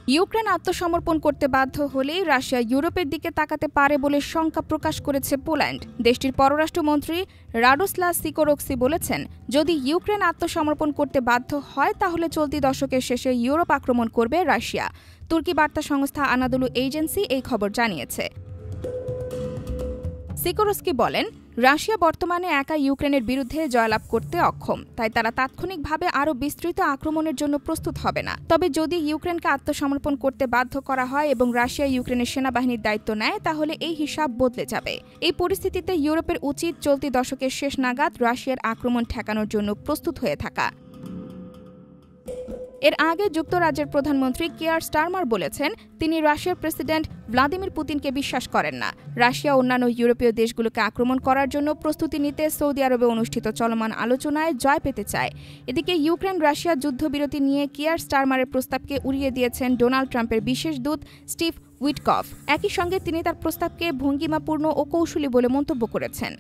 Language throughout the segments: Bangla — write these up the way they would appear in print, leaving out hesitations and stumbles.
ইউক্রেন আত্মসমর্পণ করতে বাধ্য হলেই রাশিয়া ইউরোপের দিকে তাকাতে পারে বলে শঙ্কা প্রকাশ করেছে পোল্যান্ড। দেশটির পররাষ্ট্রমন্ত্রী রাডোস্লাভ সিকোরস্কি বলেছেন, যদি ইউক্রেন আত্মসমর্পণ করতে বাধ্য হয় তাহলে চলতি দশকের শেষে ইউরোপ আক্রমণ করবে রাশিয়া। তুর্কি বার্তা সংস্থা আনাদোলু এজেন্সি এই খবর জানিয়েছে। সিকোরস্কি বলেন, রাশিয়া বর্তমানে একা ইউক্রেনের বিরুদ্ধে জয়লাভ করতে অক্ষম, তাই তারা তাৎক্ষণিকভাবে আরও বিস্তৃত আক্রমণের জন্য প্রস্তুত হবে না। তবে যদি ইউক্রেনকে আত্মসমর্পণ করতে বাধ্য করা হয় এবং রাশিয়া ইউক্রেনের সেনাবাহিনীর দায়িত্ব নেয় তাহলে এই হিসাব বদলে যাবে। এই পরিস্থিতিতে ইউরোপের উচিত চলতি দশকের শেষ নাগাদ রাশিয়ার আক্রমণ ঠেকানোর জন্য প্রস্তুত হয়ে থাকা। এর আগে যুক্তরাজ্যের প্রধানমন্ত্রী কিয়ার স্টারমার বলেছেন, তিনি রাশিয়ার প্রেসিডেন্ট ভ্লাদিমির পুতিনকে বিশ্বাস করেন না। রাশিয়া অন্যান্য ইউরোপীয় দেশগুলোকে আক্রমণ করার জন্য প্রস্তুতি নিতে সৌদি আরবে অনুষ্ঠিত চলমান আলোচনায় জয় পেতে চায়। এদিকে ইউক্রেন রাশিয়া যুদ্ধবিরতি নিয়ে কিয়ার স্টারমারের প্রস্তাবকে উড়িয়ে দিয়েছেন ডোনাল্ড ট্রাম্পের বিশেষ দূত স্টিভ উইটকফ। একই সঙ্গে তিনি তার প্রস্তাবকে ভঙ্গিমাপূর্ণ ও কৌশলী বলে মন্তব্য করেছেন।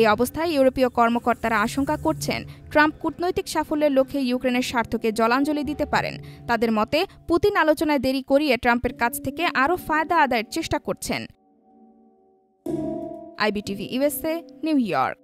এই অবস্থায় ইউরোপীয় কর্মকর্তারা আশঙ্কা করছেন, ট্রাম্প কূটনৈতিক সাফল্যের লক্ষ্যে ইউক্রেনের স্বার্থকে জলাঞ্জলি দিতে পারেন। তাদের মতে, পুতিন আলোচনায় দেরি করিয়ে ট্রাম্পের কাছ থেকে আরও ফায়দা আদায়ের চেষ্টা করছেন। IBTV USA, new York.